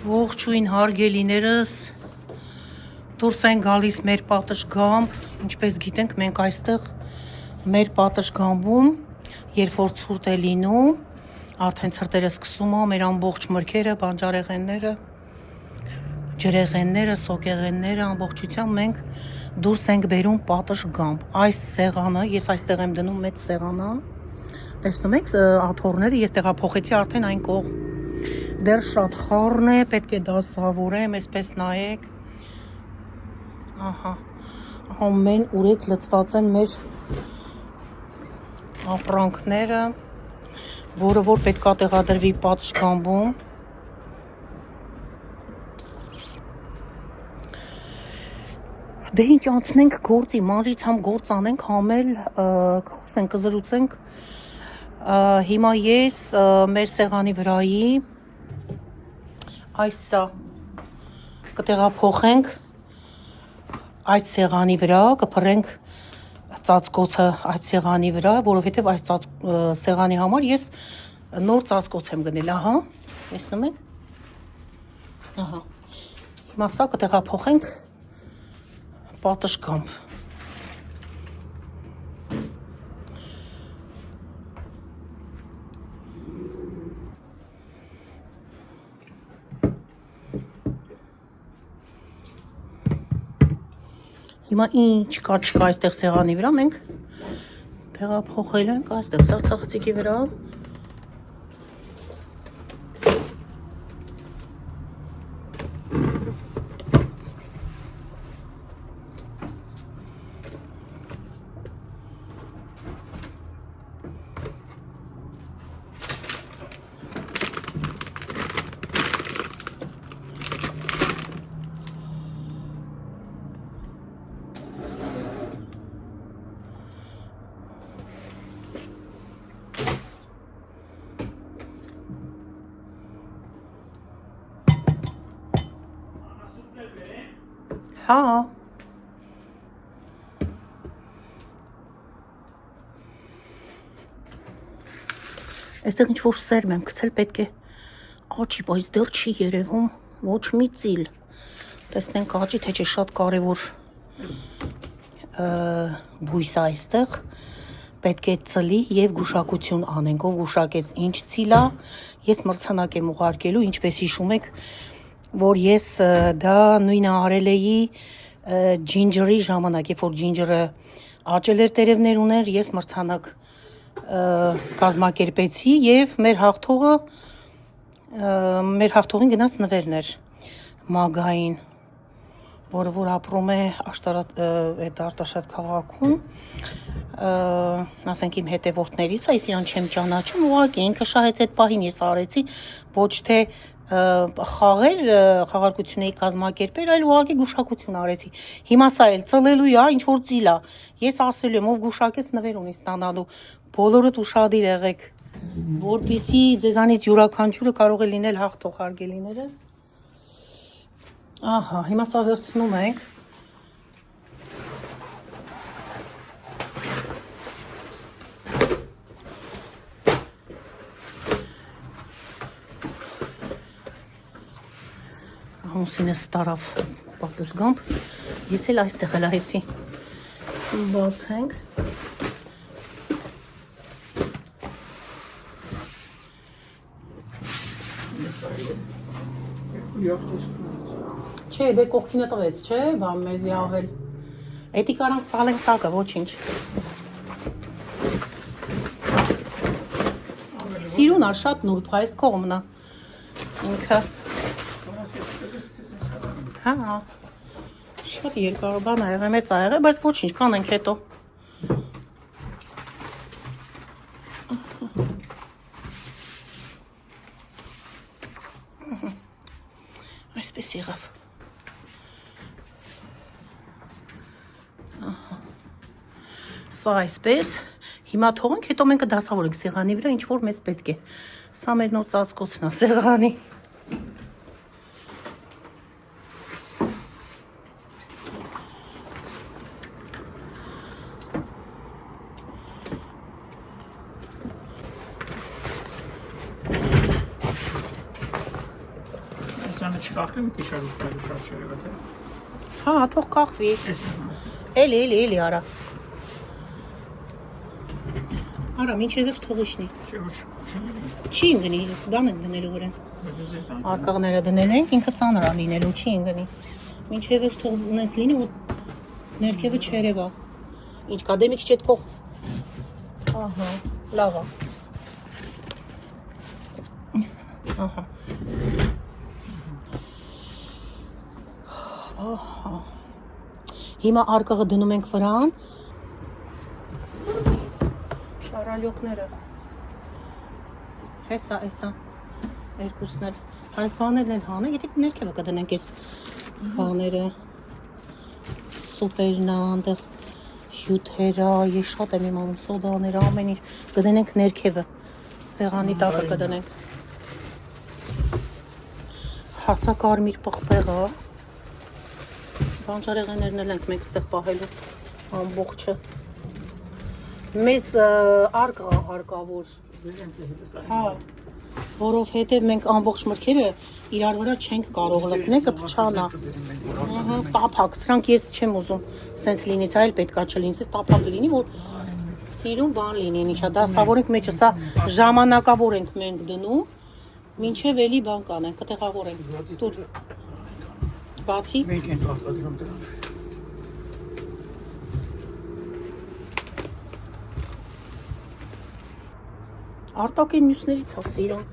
Ողջույն հարգելիներս, դուրս են գալիս մեր պատշգամբ, ինչպես գիտենք մենք այստեղ մեր պատշգամբում, երբ որ ցուրտ է լինում, արդեն ցրտերը սկսում է, մեր ամբողջ մրգերը, բանջարեղենները, ջրեղենները, սոկեղենները, ամբողջությամբ մենք դուրս ենք բերում պատշգամբ, այս սեղանը, ես այստեղ եմ դնում մեծ սեղանը, տեսնում եք աթոռները, ես տեղափոխեցի արդեն այն կողմ, դեռ շատ խառն է, պետք է դասավորեմ, այսպես նայեք, ահա, ամեն ուրեք լցված են մեր ապրանքները, որը որ պետք է տեղադրվի պատշգամբում, դե ինչ անցնենք գործի, մանրից համ գործ անենք, համ էլ կխոսենք, կզրուցենք, հիմա ես մեր սեղանի վրայի այս սա կտեղափոխենք այդ սեղանի վրա, կփռենք ծածկոցը այդ սեղանի վրա, որովհետև այս սեղանի համար ես նոր ծածկոց եմ գնել, ահա, տեսնում եք, ահա, հիմա սա կտեղափոխենք պատշգամբ, հիմա ինչ կա չկա այստեղ սեղանի վրա, մենք տեղափոխել ենք այստեղ սառցախցիկի վրա, հա, այստեղ ինչ-որ սերմ եմ գցել, պետք է աճի, բայց դեռ չի երևում ոչ մի ծիլ, տեսնենք աճի, թե չէ շատ կարևոր բույս է այստեղ, պետք է ծլի և գուշակություն անենք, ով գուշակեց ինչ ծիլ է, ես մրցանակ եմ ուղարկելու, ինչպես հիշում եք, որ ես դա նույնը արել էի ջինջերի ժամանակ, երբ որ ջինջերը աճել էր տերևներ ուներ, ես մրցանակ կազմակերպեցի և մեր հաղթողին գնաց նվերներ մագային, որը որ ապրում է Արտաշատ քաղաքում, ասենք իմ հետևորդներից, այս իրան չեմ ճանաչում, ուղղակի ինքը շահեց այդ պահին ես արեցի, ոչ թե խաղեր, խաղարկություն էի կազմակերպել, այլ ուղղակի գուշակություն արեցի, հիմա սա էլ ծլելու է, ինչ որ ծիլ է, ես ասելու եմ, ով գուշակեց նվեր ունի ստանալու, բոլորդ ուշադիր եղեք, որպեսզի ձեզանից յուրաքանչյուրը կարող է լինել հաղթող հարգելիներս, ահա, հիմա սա վերցնում ենք, ամուսինս տարավ պատշգամբ, ես էլ այստեղ էլ այսի բացենք, չէ, դե կողքինը տվեց, չէ, բան մեզի ավել, էտի կարանք ծալենք տակը, ոչինչ, սիրուն ար շատ նուրբ, այս կողմնա, ինքը, հա, շատ երկար բան ա եղել, մեծ ա եղել, բայց ոչինչ, կանենք հետո, այսպես եղավ, սա այսպես, հիմա թողենք, հետո մենք դասավորենք սեղանի վրա, ինչ որ մեզ պետք է, սա մեր նոր ծածկոցն է սեղանի, Սանը չկախվի մի քիչ արուտ կարու շատ չերևա թե։ Հա, թող կախվի։ Էլի արա։ Արա, մինչև վերջ թող իջնի։ Չի ընկնի, բան ենք դնելու վրան։ Արկղները դնել ենք, ինքը ծանր ա լինելու, չի ընկնի։ Մինչև վերջ թող ունես լինի ու ներքևը չերևա։ Ինչ կա դե մի քիչ այդ կող։ Ահա, լավ ա։ Ահա։ Ահա։ Հիմա արկղը դնում ենք վրան։ Շարալյոկները։ Հեսա, երկուսն էլ։ Այս բաներն էլ հանը, եթե ներքևը կդնենք այս բաները։ Սուպերն ա, այնտեղ հյութերա, ես շատ եմ իմանում սոդաները, ամեն ինչ կդնենք ներքևը։ Սեղանի տակը կդնենք։ Հասա կարմիր պղպեղը։ Բանջարեղեններն էլ ենք մենք ստեղ պահելու ամբողջը։ Մեզ արկղ հարկավոր։ Հա, որովհետև մենք ամբողջ մրգերը իրար վրա չենք կարող լցնեկը փչանա։ Ահա, տափակ, սրանք ես չեմ ուզում սենց լինի, սա էլ պետքա չլինի, սենց տափակ լինի, որ սիրուն բան լինի, ինչա, դասավորենք մեջը, սա ժամանակավոր ենք մենք դնում, մինչև էլի բան կանենք, կտեղավորենք, տուր, բացի։ Մենք ենք արտադրում դրանք։ Արտակեն մյուսներից հա սիրուն։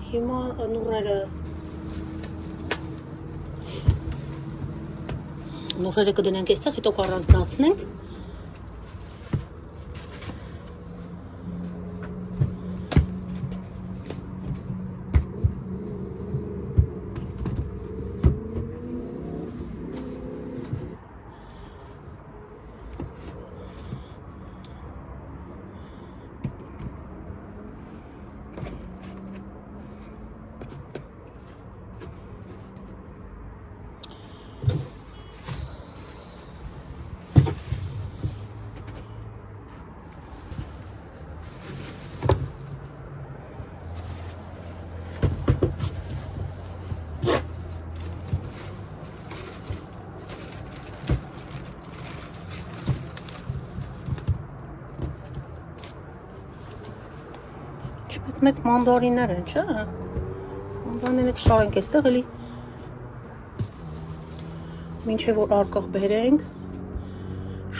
Հիմա նուռերը կդնենք այստեղ, հետո կառանձնացնենք։ Մեծ մանդարիններ են, չէ՞։ Մանդարինները կշարենք այստեղ էլի։ Մինչև որ արկղ բերենք,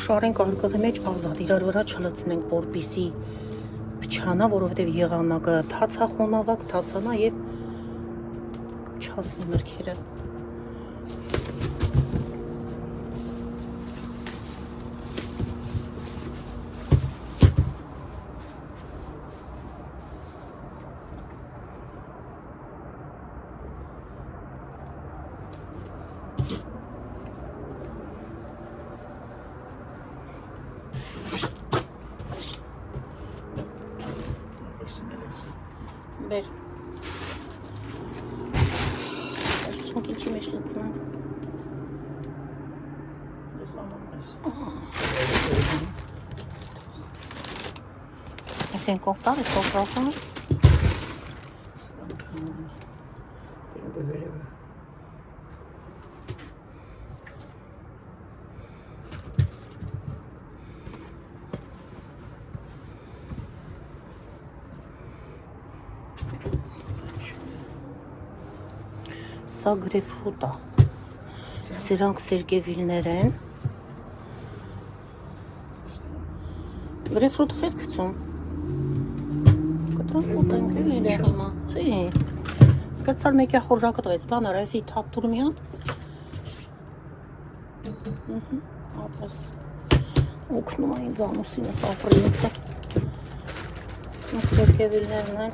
շարենք արկղի մեջ ազատ, իրար վրա չլցնենք, որպիսի փչանա, որովհետև եղանակը թացա խոնավակ, թացանա եւ չասնի մրգերը։ Բեր։ Այսինքն ինչի մեջ լցնանք։ Այսինքն կողտար, այս կողտարը։ Սա գրեփֆրուտ է։ Սրանք սերկևիլներ են։ Գրեփֆրուտ խես գցում։ Կտրան ուտենք էլի դե հիմա։ Խի։ Կցար մեկը խորժակը տվեց, բան արա, էսի թափ տուր մի հատ։ Ահա, ապրես։ Օգնում է ինձ ամուսինս ապրիլքը։ Սերկևիլներն են։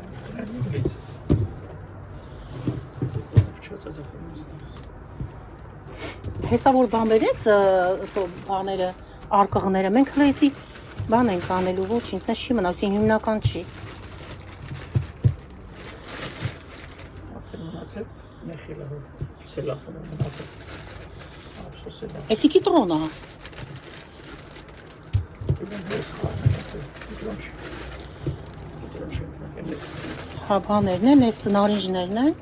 Հեսա որ բան բերես բաները, արկղները, մենք հլեզի բան ենք անելու, ոչինչ, սենց չի մնա, սին հիմնական չի։ Էսի կի տրոնա։ Հա բաներն են, ես նարինջներն են։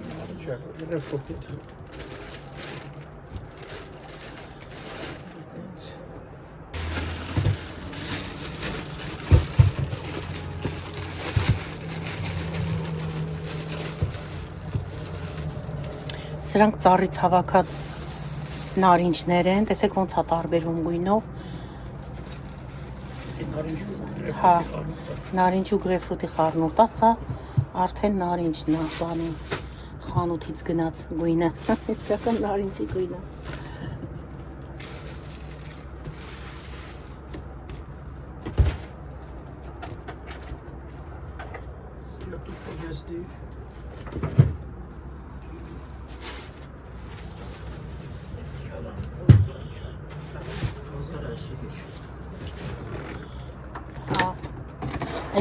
Սրանք ծառից հավաքած նարինջներ են, տեսեք ոնց է տարբերվում գույնով։ Հա, նարինջ ու գրեյփֆրուտի խառնուրդ, սա արդեն նարինջն է, բանի խանութից գնաց գույնը, իսկական նարինջի գույնը։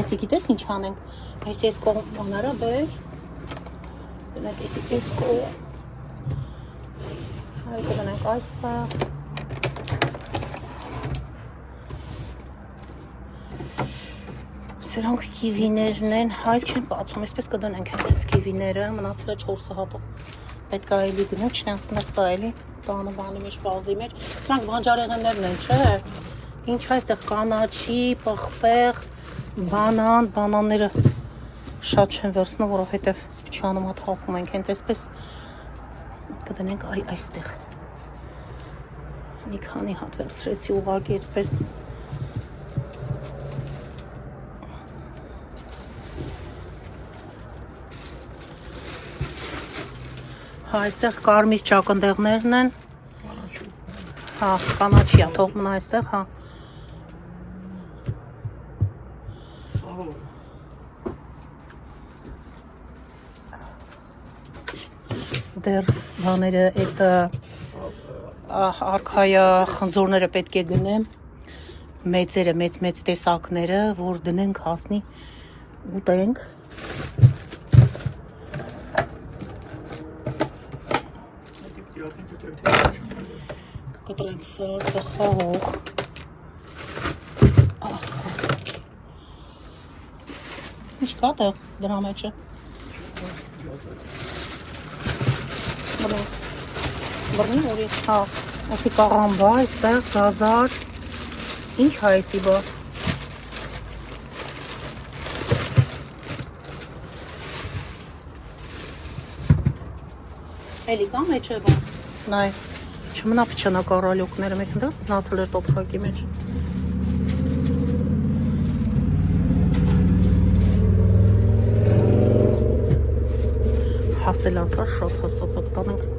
Այսի գիտես ինչ անենք, այսի ես կողմ բանարա բեր, դնենք այսի ես կողմ, սայկը դնենք այստա, սրանք կիվիներն են, հայլ չեն բացում, այսպես կդնենք հենց ես կիվիները, մնացել է 4 հատը, պետք է այլի գնում, չնան սնխտա այլի, բանը բանի մեջ, բազի մեջ, սրանք բանջարեղեններն են, չէ, ինչ այստեղ կանաչի, պղպեղ, Բանան, բանանները շատ չեն վերցնում, որովհետև չանում հատ հապում ենք, հենց այսպես կդնենք այստեղ, մի քանի հատ վերցրեցի ուղղակի այսպես, հա այստեղ կարմիր ճակնդեղներն են, հա կանաչի է, թող մնա այստեղ, հա դեր բաները այդ արքայա խնձորները պետք է գնեմ, մեծերը, մեծ տեսակները, որ դնենք հասնի, ուտենք, կկտրենք սա խաղող, ինչ կա դրա մեջը, բրնի որի, հա, այսի կաղամբա, այստեղ, գազար, ինչ հա այսի բա, էլի կա մեջը բա, նայ, չմնա պչանա կարալյոքները մեջ, ընդեղ նացել էր տոպքակի մեջ, հասել ասա շատ հասած ակտանենք,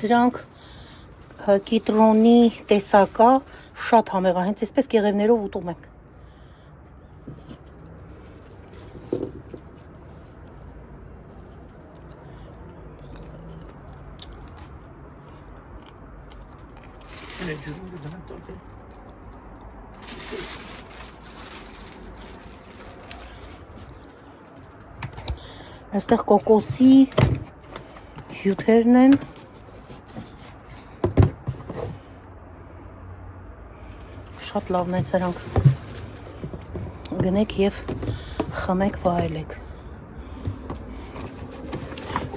Սրանք կիտրոնի տեսակա շատ համեղա, հենց այսպես կեղևներով ուտում ենք։ Այստեղ կոկոսի հյութերն են, շատ լավն են սրանք, գնեք և խմեք վայելեք,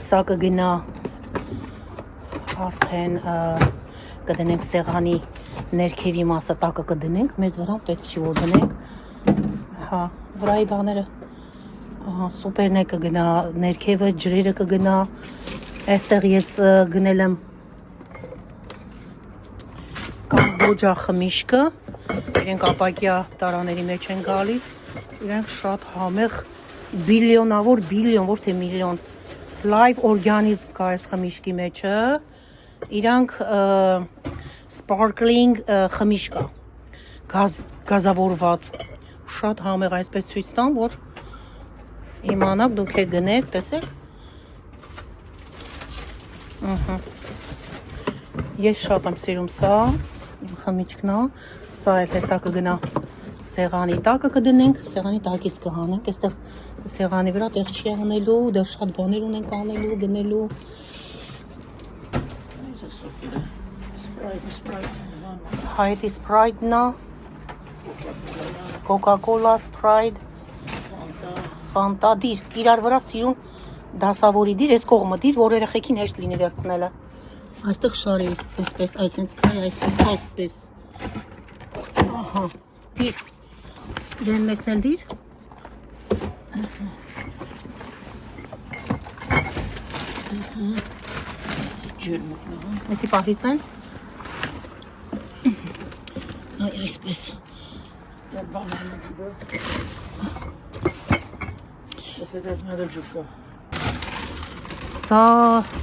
սա կգնա արդեն կդնենք սեղանի ներքևի մասը տակը կդնենք, մեզ վրան պետք չի որ դնենք։ Հա, վրայի բաները սուպերն է կգնա, ներքևը ջրերը կգնա, այստեղ ես գնել եմ կամբոջա խմիչքը, իրենք ապակյա տարաների մեջ են գալիս, իրենք շատ համեղ բիլիոնավոր, ոչ թե միլիոն, լայվ օրգանիզմ կա այս խմիչքի մեջը, իրանք սպարկլինգ խմիչք կա, գազավորված, շատ համեղ այսպես ցույց տամ, որ իմանաք դուք եք գնեք, տեսեք, ես շատ եմ սիրում սա, իմ խմիչքն է, սա էլ հեսա կգնա սեղանի տակը կդնենք, սեղանի տակից կհանենք, այստեղ սեղանի վրա տեղ չի անելու, դեռ շատ բաներ ունենք անելու, գնելու։ Հայտի սպրայթն է, կոկա-կոլա, սպրայթ, ֆանտա, դիր, իրար վրա սիրուն դասավորի դիր, ես կողմը դիր, որ երեխեքին հեշտ լինի վերցնելը։ Այստեղ շարի այսպես, այսպես, ահա, դիր, իրեն մեկնել դիր, Այսի պահի սենց, այսպես, սա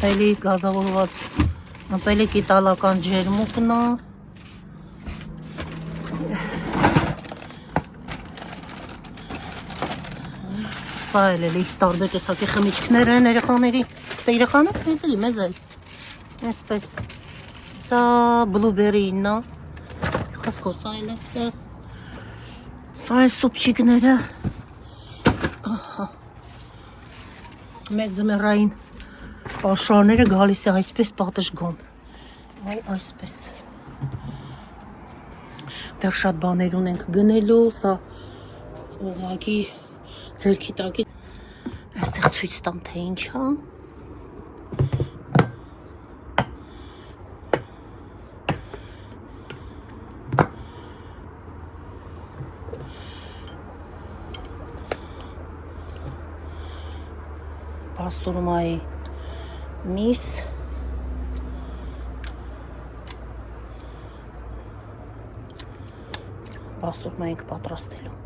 էլի գազավորված Ապելիք իտալական ջերմուկն է, սա էլի տարբեր տեսակի խմիչքներ են երեխաների, թե երեխան է, մեզ էլ, այսպես, սա բլուբերին է, խոսքով սա էլ այսպես, սա էլ սուպչիկները, մեծ զմերային Պաշարները գալիս է այսպես պատշգոն, այսպես, դեռ շատ բաներ ունենք գնելու, սա ուղղակի ձերքի տակի, այստեղ ցույց տամ թե ինչ է, Պաստուրմայի միս, պաստուրմա ենք պատրաստելու,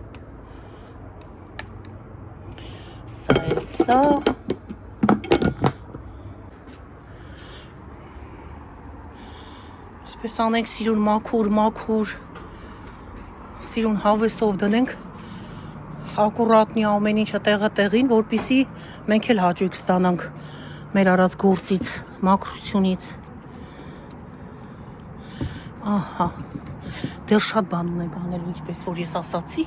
սա էլ սա, այսպես անենք սիրուն մաքուր, սիրուն հավեսով դնենք, ակուրատնի ամեն ինչը տեղը տեղին, որպիսի մենք էլ հաճույք ստանանք մեր արած գործից, մաքրությունից, ահա, դեռ շատ բան ունենք անելու, ինչպես որ ես ասացի,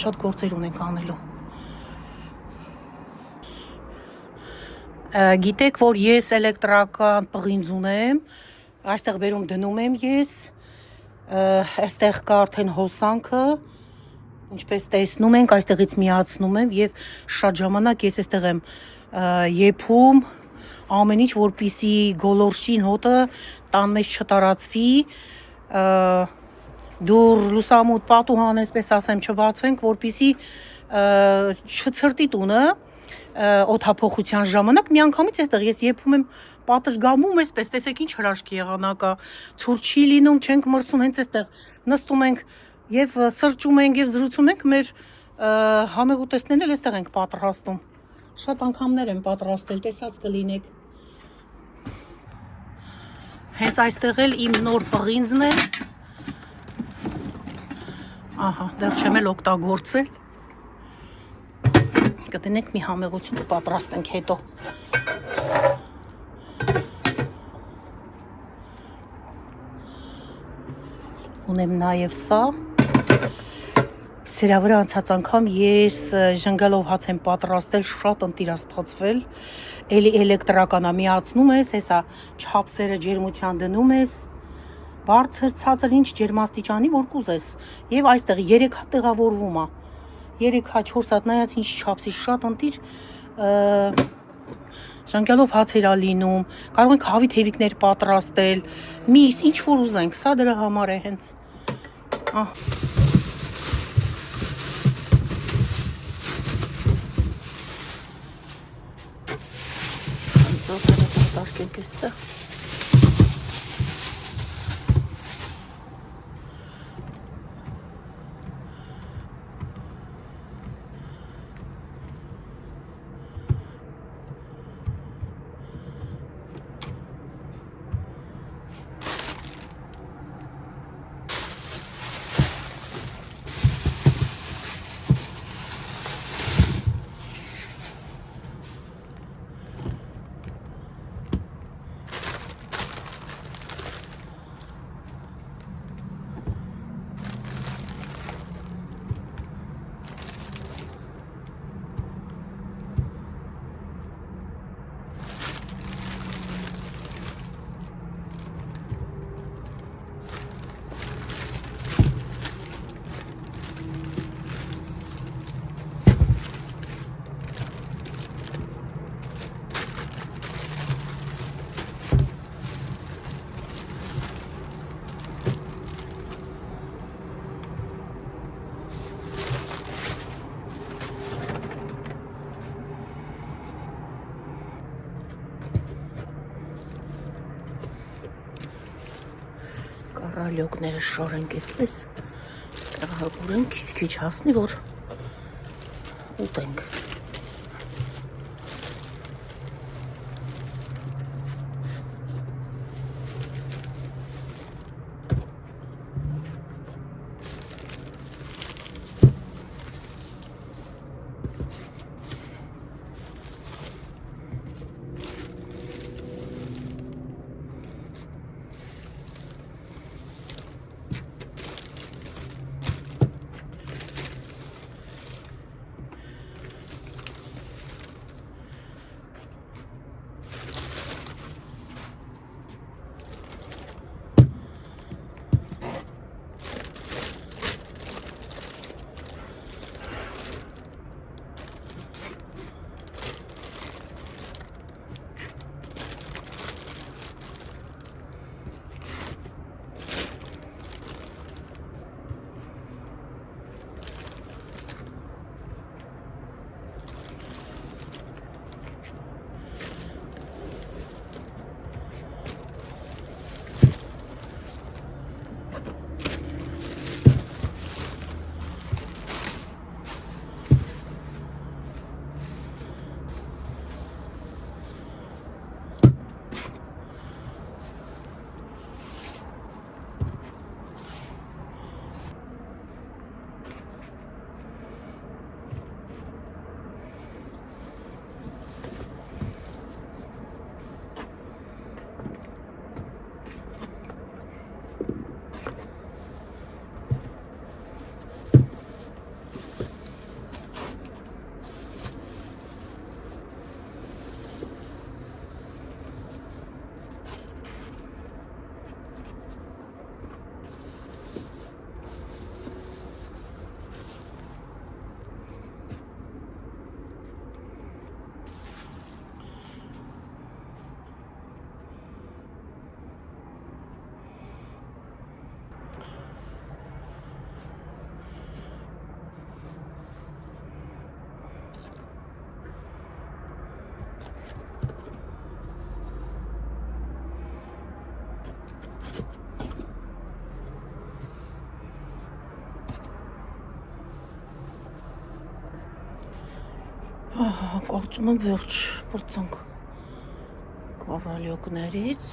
շատ գործեր ունենք անելու, գիտեք, որ ես էլեկտրական պղինձ ունեմ, այստեղ բերում դնում եմ ես, այստեղ կա արդեն հոսանքը, ինչպես տեսնում ենք, այստեղից միացնում եմ և շատ ժամանակ ես այստեղ եմ եփում ամեն ինչ, որպիսի գոլորշին հոտը տան մեջ չտարածվի, դուր լուսամուտ պատուհան, այսպես ասեմ, չբացենք, որպիսի չցրտի տունը օդափոխության ժամանակ, միանգամից այստեղ ես եփում եմ պատշգամում, այսպես, տեսեք ինչ հրաշքի եղանակա, ցուրտ չի լինում, չենք մրսում, հենց այստեղ նստում ենք և սրճում ենք և զրուցում ենք, մեր համեղ ուտեստներն էլ այստեղ ենք պատրաստում, շատ անգամներ եմ պատրաստել, տեսած կլինեք, հենց այստեղ էլ իմ նոր պղինձն է, ահա, դեռ չեմ էլ օգտագործել, կդնենք մի համեղություն կպատրաստենք հետո, ունեմ նաև սա, սրա վրա անցած անգամ ես ժնգալով հաց եմ պատրաստել, շատ ընտիրաստացվել, էլի էլեկտրական է, միացնում ես, հեսա չափսերը ջերմության դնում ես, բարձր ցածր ինչ ջերմաստիճանի որ կուզես, և այստեղ 3 հատ տեղավորվում է, 3 հատ 4 հատ նայած ինչ չափսի շատ ընտիր, Ժանկյալով հացեր ա լինում, կարող ենք հավի թևիկներ պատրաստել, միս, ինչ որ ուզենք, սա դրա համար է հենց։ Տարկենք էստեղ։ Կարալյոկները շորենք էսպես, տեղավորենք, քիչ հասնի, որ ուտենք։ Կարծում եմ վերջ պրծանք կարալյոկներից,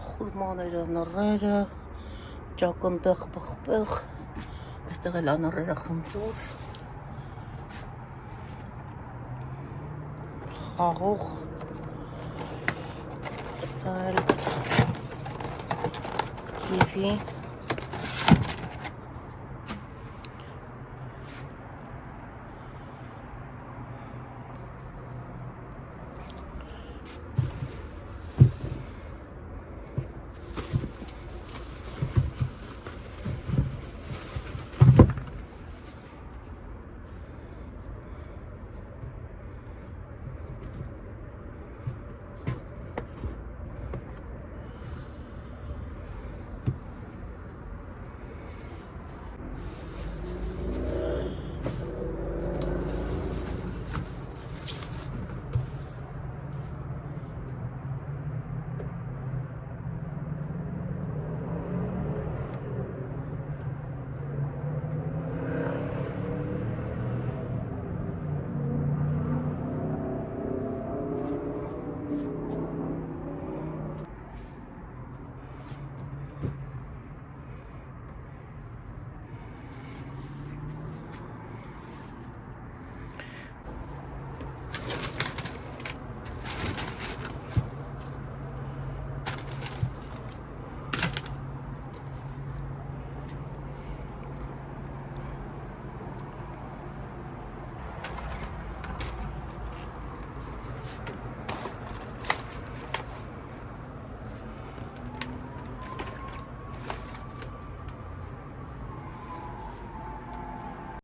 խուրմաները, նռերը, ճակնդեղ պղպեղ, այստեղ էլ նռերը խնձոր, խաղող, սա էլ կիվի,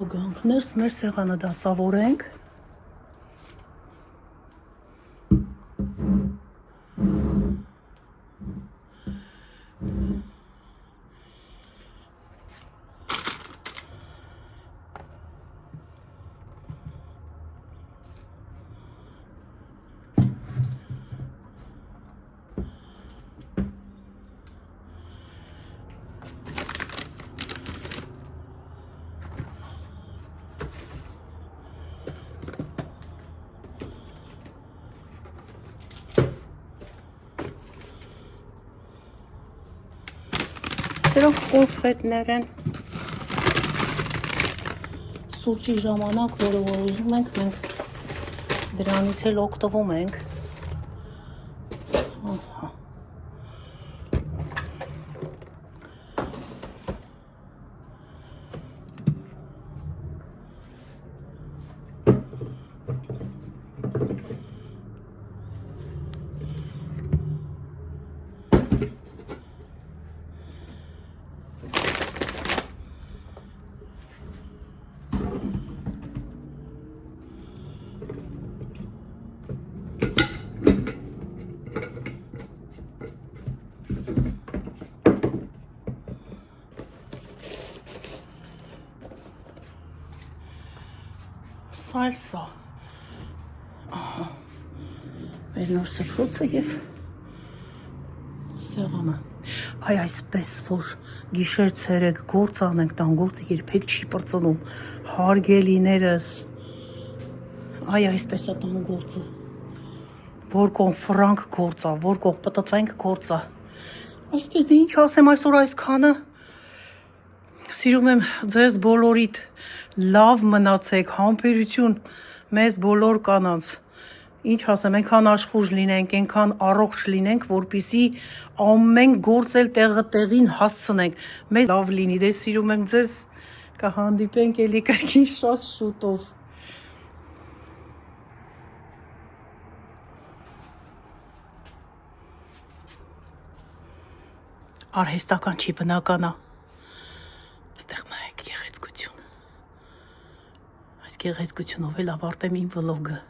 Գանք ներս մեր սեղանը դասավորենք։ Սրանք կոնֆետներ են, սուրճի ժամանակ, որը որ ուզում ենք, մենք դրանից էլ օգտվում ենք։ Սալսա, մեր նոր սփռոցը և սեղանը, այ այսպես, որ գիշեր ցերեկ գործ անենք, տան գործը երբեք չի պրծնում, հարգելիներս, այ այսպես է տան գործը, որ կողմ ֆրանկ գործա, որ կողմ պտտվենք գործա, այսպես դե ինչ ասեմ այսօր այսքանը, սիրում եմ ձեզ բոլորիդ, լավ մնացեք, համբերություն մեզ բոլոր կանանց, ինչ ասեմ, այնքան աշխուժ լինենք, այնքան առողջ լինենք, որպեսզի ամեն գործ էլ տեղը տեղին հասցնենք, մեզ լավ լինի, դե սիրում եմ ձեզ, կհանդիպենք էլի կրկին շատ շուտով։ Արհեստական չի, բնական է, ստեղ նայեք գեղեցկություն, այս գեղեցկությունով էլ ավարտեմ իմ վլոգը։